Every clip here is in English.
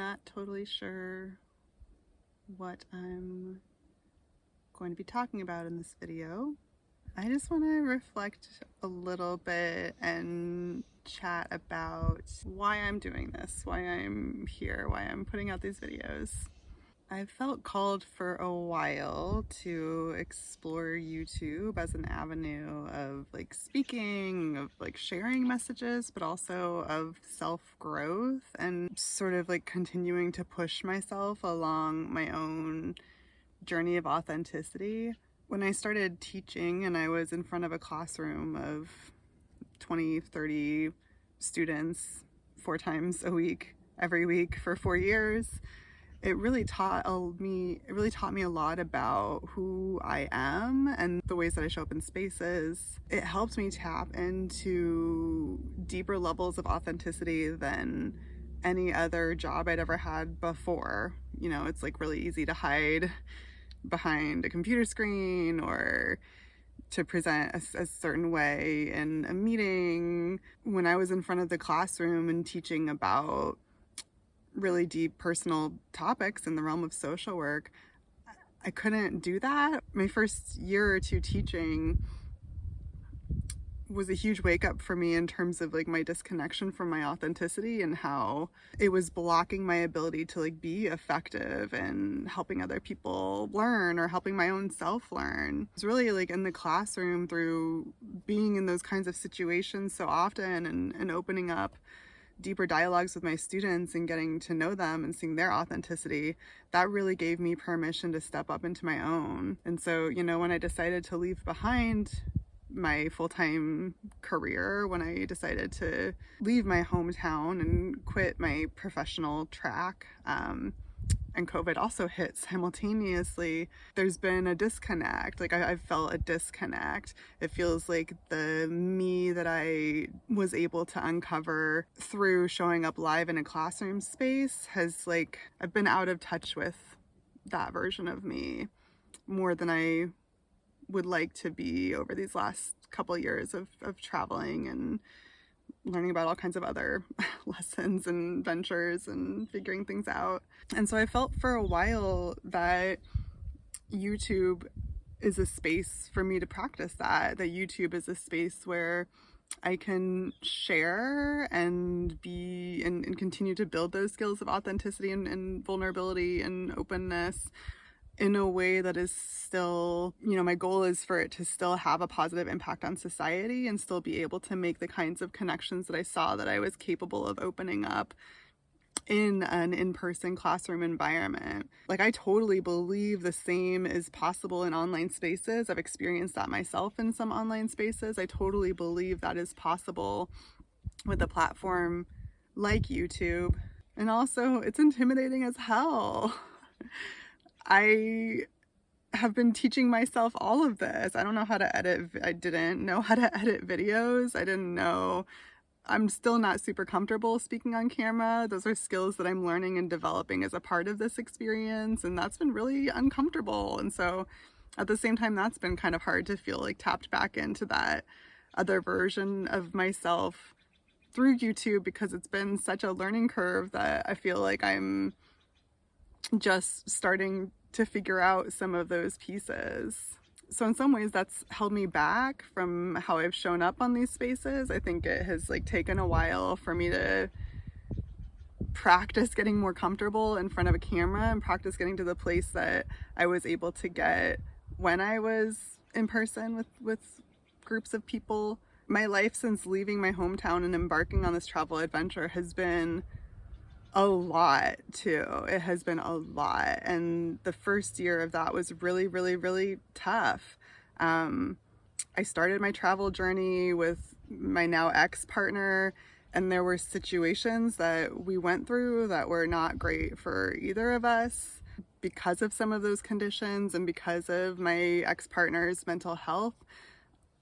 not totally sure what I'm going to be talking about in this video. I just want to reflect a little bit and chat about why I'm doing this, why I'm here, why I'm putting out these videos. I've felt called for a while to explore YouTube as an avenue of speaking, of sharing messages, but also of self-growth and sort of continuing to push myself along my own journey of authenticity. When I started teaching and I was in front of a classroom of 20, 30 students 4 times a week, every week for 4 years, it really taught me a lot about who I am and the ways that I show up in spaces. It helped me tap into deeper levels of authenticity than any other job I'd ever had before. You know, it's really easy to hide behind a computer screen or to present a certain way in a meeting. When I was in front of the classroom and teaching about really deep personal topics in the realm of social work, I couldn't do that. My first year or two teaching was a huge wake up for me in terms of my disconnection from my authenticity and how it was blocking my ability to be effective and helping other people learn or helping my own self learn. It's really in the classroom, through being in those kinds of situations so often and opening up deeper dialogues with my students and getting to know them and seeing their authenticity, that really gave me permission to step up into my own. And so, when I decided to leave behind my full-time career, when I decided to leave my hometown and quit my professional track, and COVID also hit simultaneously, there's been a disconnect. I've felt a disconnect. It feels like the me that I was able to uncover through showing up live in a classroom space has I've been out of touch with that version of me more than I would like to be over these last couple of years of traveling and learning about all kinds of other lessons and ventures and figuring things out. And so I felt for a while that YouTube is a space for me to practice that YouTube is a space where I can share and be and continue to build those skills of authenticity and vulnerability and openness in a way that is still, my goal is for it to still have a positive impact on society and still be able to make the kinds of connections that I saw that I was capable of opening up in an in-person classroom environment. I totally believe the same is possible in online spaces. I've experienced that myself in some online spaces. I totally believe that is possible with a platform like YouTube. And also, it's intimidating as hell. I have been teaching myself all of this. I don't know how to edit. I didn't know how to edit videos. I didn't know. I'm still not super comfortable speaking on camera. Those are skills that I'm learning and developing as a part of this experience. And that's been really uncomfortable. And so at the same time, that's been kind of hard to feel tapped back into that other version of myself through YouTube, because it's been such a learning curve that I feel I'm just starting to figure out some of those pieces. So in some ways that's held me back from how I've shown up on these spaces. I think it has taken a while for me to practice getting more comfortable in front of a camera and practice getting to the place that I was able to get when I was in person with groups of people. My life since leaving my hometown and embarking on this travel adventure has been a lot too. It has been a lot. And the first year of that was really, really, really tough. I started my travel journey with my now ex-partner, and there were situations that we went through that were not great for either of us because of some of those conditions and because of my ex-partner's mental health.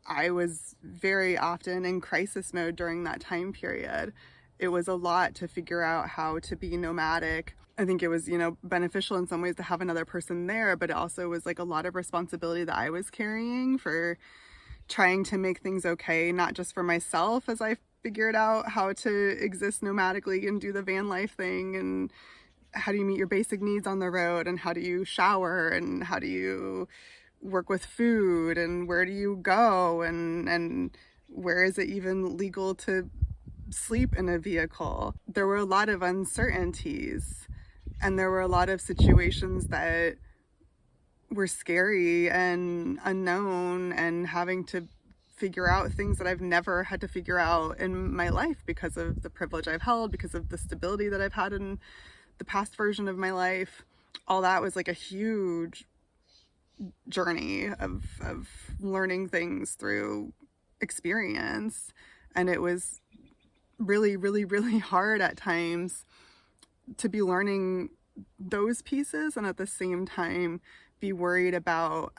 I was very often in crisis mode during that time period. It was a lot to figure out how to be nomadic. I think it was, beneficial in some ways to have another person there, but it also was a lot of responsibility that I was carrying for trying to make things okay, not just for myself as I figured out how to exist nomadically and do the van life thing and how do you meet your basic needs on the road, and how do you shower, and how do you work with food, and where do you go, and where is it even legal to sleep in a vehicle. There were a lot of uncertainties, and there were a lot of situations that were scary and unknown, and having to figure out things that I've never had to figure out in my life because of the privilege I've held, because of the stability that I've had in the past version of my life. All that was like a huge journey of learning things through experience. And it was really, really, really hard at times to be learning those pieces and at the same time be worried about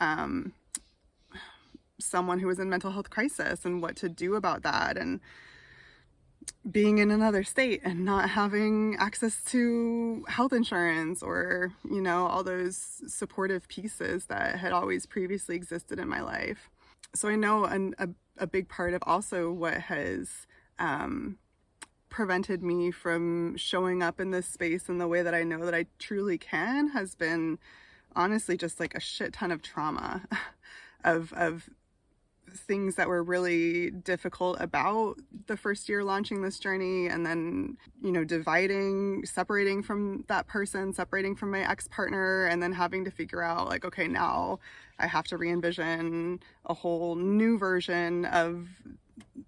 someone who was in mental health crisis and what to do about that, and being in another state and not having access to health insurance, or, you know, all those supportive pieces that had always previously existed in my life. So I know a big part of also what has prevented me from showing up in this space in the way that I know that I truly can has been honestly just like a shit ton of trauma of things that were really difficult about the first year launching this journey, and then, you know, separating from that person, separating from my ex-partner, and then having to figure out like, okay, now I have to re-envision a whole new version of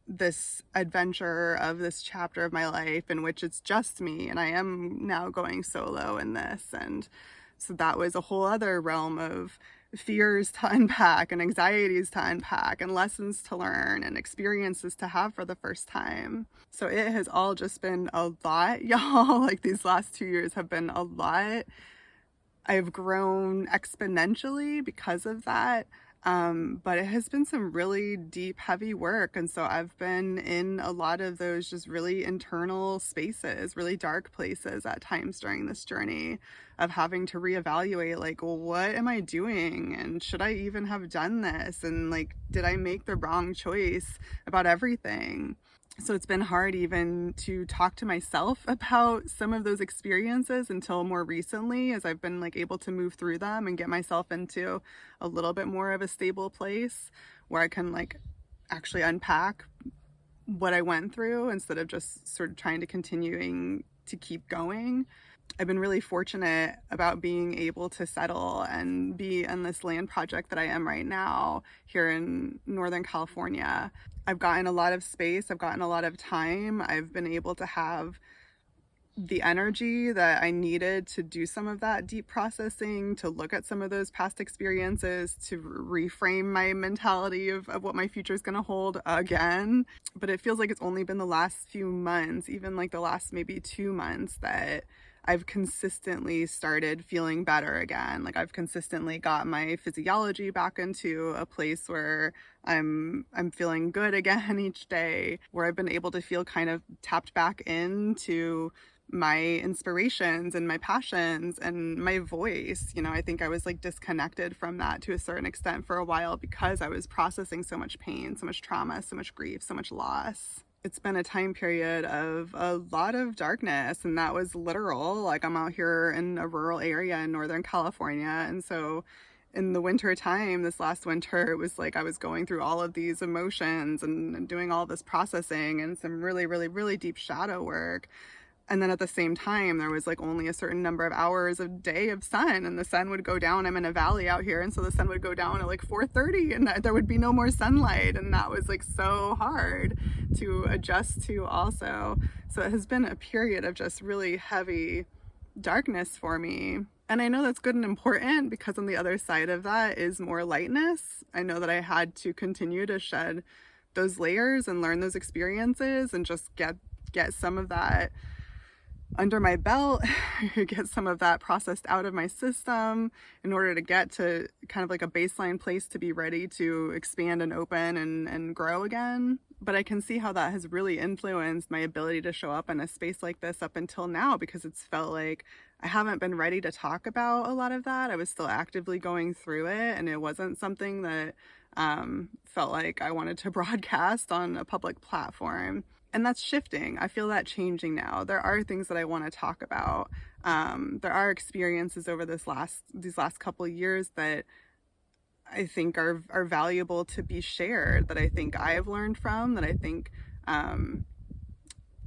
this adventure, of this chapter of my life in which it's just me, and I am now going solo in this. And so that was a whole other realm of fears to unpack, and anxieties to unpack, and lessons to learn, and experiences to have for the first time. So it has all just been a lot, y'all. Like, these last 2 years have been a lot. I've grown exponentially because of that. But it has been some really deep, heavy work. And so I've been in a lot of those just really internal spaces, really dark places at times during this journey, of having to reevaluate, like, well, what am I doing? And should I even have done this? And like, did I make the wrong choice about everything? So it's been hard even to talk to myself about some of those experiences until more recently, as I've been like able to move through them and get myself into a little bit more of a stable place where I can like actually unpack what I went through instead of just sort of trying to continuing to keep going. I've been really fortunate about being able to settle and be in this land project that I am right now here in Northern California. I've gotten a lot of space, I've gotten a lot of time, I've been able to have the energy that I needed to do some of that deep processing, to look at some of those past experiences, to reframe my mentality of what my future is going to hold again. But it feels like it's only been the last few months, even like the last maybe 2 months, that I've consistently started feeling better again. Like, I've consistently got my physiology back into a place where I'm feeling good again each day, where I've been able to feel kind of tapped back into my inspirations and my passions and my voice. You know, I think I was like disconnected from that to a certain extent for a while because I was processing so much pain, so much trauma, so much grief, so much loss. It's been a time period of a lot of darkness, and that was literal. Like, I'm out here in a rural area in Northern California, and so in the winter time, this last winter, it was like I was going through all of these emotions and doing all this processing and some really, really, really deep shadow work. And then at the same time, there was like only a certain number of hours a day of sun, and the sun would go down. I'm in a valley out here, and so the sun would go down at like 4:30, and there would be no more sunlight. And that was like so hard to adjust to also. So it has been a period of just really heavy darkness for me. And I know that's good and important, because on the other side of that is more lightness. I know that I had to continue to shed those layers and learn those experiences and just get some of that under my belt, get some of that processed out of my system in order to get to kind of like a baseline place to be ready to expand and open and grow again. But I can see how that has really influenced my ability to show up in a space like this up until now, because it's felt like I haven't been ready to talk about a lot of that. I was still actively going through it, and it wasn't something that felt like I wanted to broadcast on a public platform. And that's shifting. I feel that changing now. There are things that I want to talk about. There are experiences over these last couple of years that I think are valuable to be shared, that I think I've learned from, that I think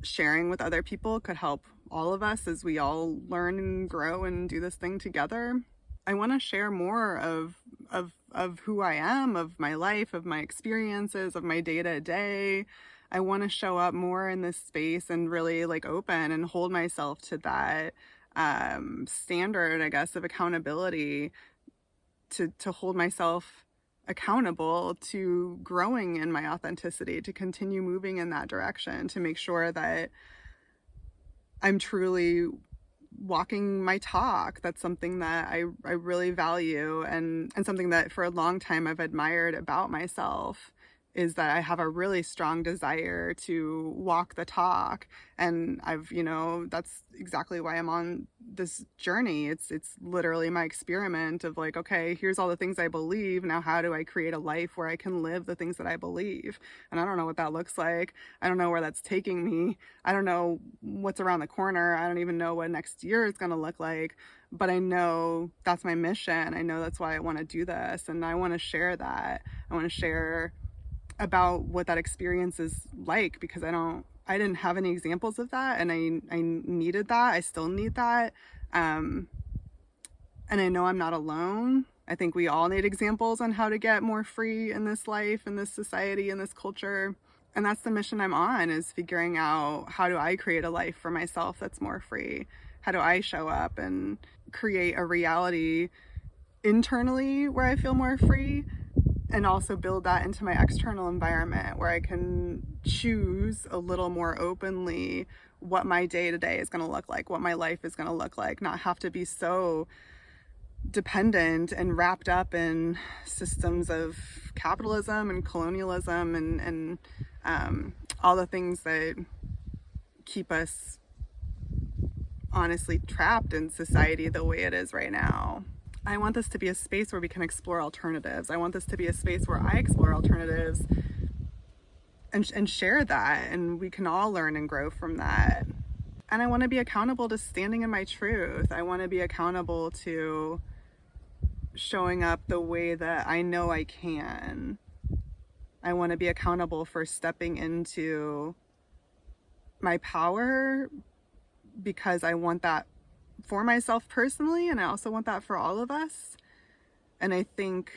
sharing with other people could help all of us as we all learn and grow and do this thing together. I want to share more of who I am, of my life, of my experiences, of my day to day. I want to show up more in this space and really like open and hold myself to that standard, I guess, of accountability, to hold myself accountable to growing in my authenticity, to continue moving in that direction, to make sure that I'm truly walking my talk. That's something that I really value, and something that for a long time I've admired about myself, is that I have a really strong desire to walk the talk. And that's exactly why I'm on this journey. It's literally my experiment of like, okay, here's all the things I believe. Now, how do I create a life where I can live the things that I believe? And I don't know what that looks like. I don't know where that's taking me. I don't know what's around the corner. I don't even know what next year is going to look like. But I know that's my mission. I know that's why I want to do this. And I want to share that. I want to share about what that experience is like, because I didn't have any examples of that, and I needed that. I still need that. And I know I'm not alone. I think we all need examples on how to get more free in this life, in this society, in this culture. And that's the mission I'm on, is figuring out, how do I create a life for myself that's more free? How do I show up and create a reality internally where I feel more free, and also build that into my external environment where I can choose a little more openly what my day-to-day is going to look like, what my life is going to look like, not have to be so dependent and wrapped up in systems of capitalism and colonialism and all the things that keep us honestly trapped in society the way it is right now. I want this to be a space where we can explore alternatives. I want this to be a space where I explore alternatives and share that, and we can all learn and grow from that. And I want to be accountable to standing in my truth. I want to be accountable to showing up the way that I know I can. I want to be accountable for stepping into my power, because I want that for myself personally, and I also want that for all of us. And I think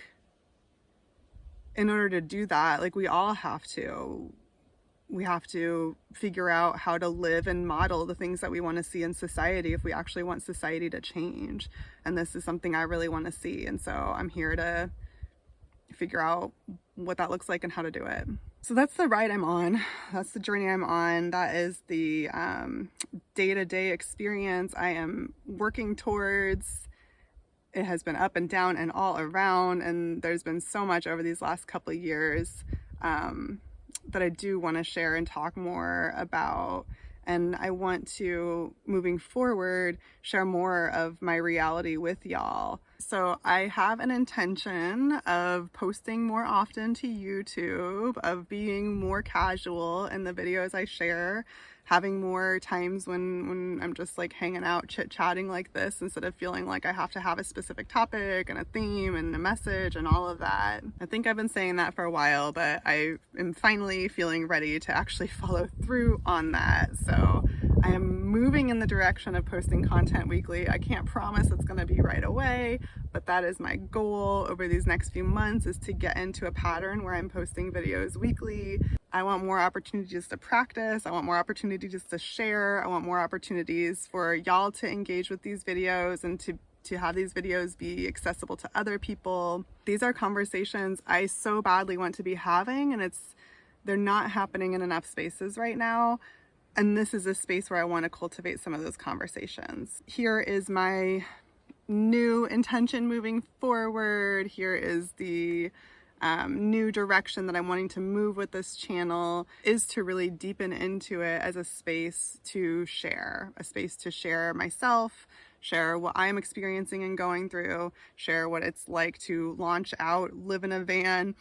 in order to do that, like, we have to figure out how to live and model the things that we want to see in society if we actually want society to change. And this is something I really want to see. And so I'm here to figure out what that looks like and how to do it. So that's the ride I'm on. That's the journey I'm on. That is the day-to-day experience I am working towards. It has been up and down and all around, and there's been so much over these last couple of years that I do want to share and talk more about. And I want to, moving forward, share more of my reality with y'all. So I have an intention of posting more often to YouTube, of being more casual in the videos I share, having more times when I'm just like hanging out, chit-chatting like this, instead of feeling like I have to have a specific topic and a theme and a message and all of that. I think I've been saying that for a while, but I am finally feeling ready to actually follow through on that. So I am moving in the direction of posting content weekly. I can't promise it's going to be right away, but that is my goal over these next few months, is to get into a pattern where I'm posting videos weekly. I want more opportunities to practice. I want more opportunities to share. I want more opportunities for y'all to engage with these videos and to have these videos be accessible to other people. These are conversations I so badly want to be having, and they're not happening in enough spaces right now. And this is a space where I want to cultivate some of those conversations. Here is my new intention moving forward. Here is the new direction that I'm wanting to move with this channel, is to really deepen into it as a space to share myself, share what I'm experiencing and going through, share what it's like to launch out, live in a van,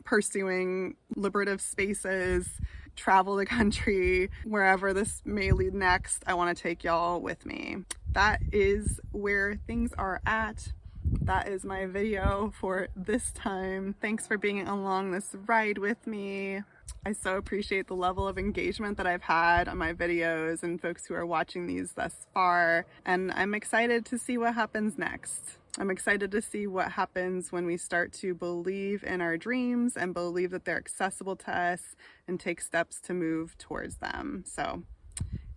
pursuing liberative spaces, travel the country, wherever this may lead next. I want to take y'all with me. That is where things are at. That is my video for this time. Thanks for being along this ride with me. I so appreciate the level of engagement that I've had on my videos and folks who are watching these thus far. And I'm excited to see what happens next. I'm excited to see what happens when we start to believe in our dreams and believe that they're accessible to us and take steps to move towards them. So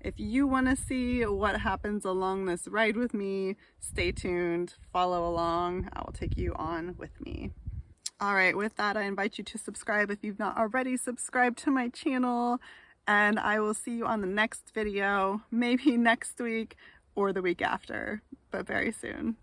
if you want to see what happens along this ride with me, stay tuned, follow along. I will take you on with me. All right, with that, I invite you to subscribe if you've not already subscribed to my channel, and I will see you on the next video, maybe next week or the week after, but very soon.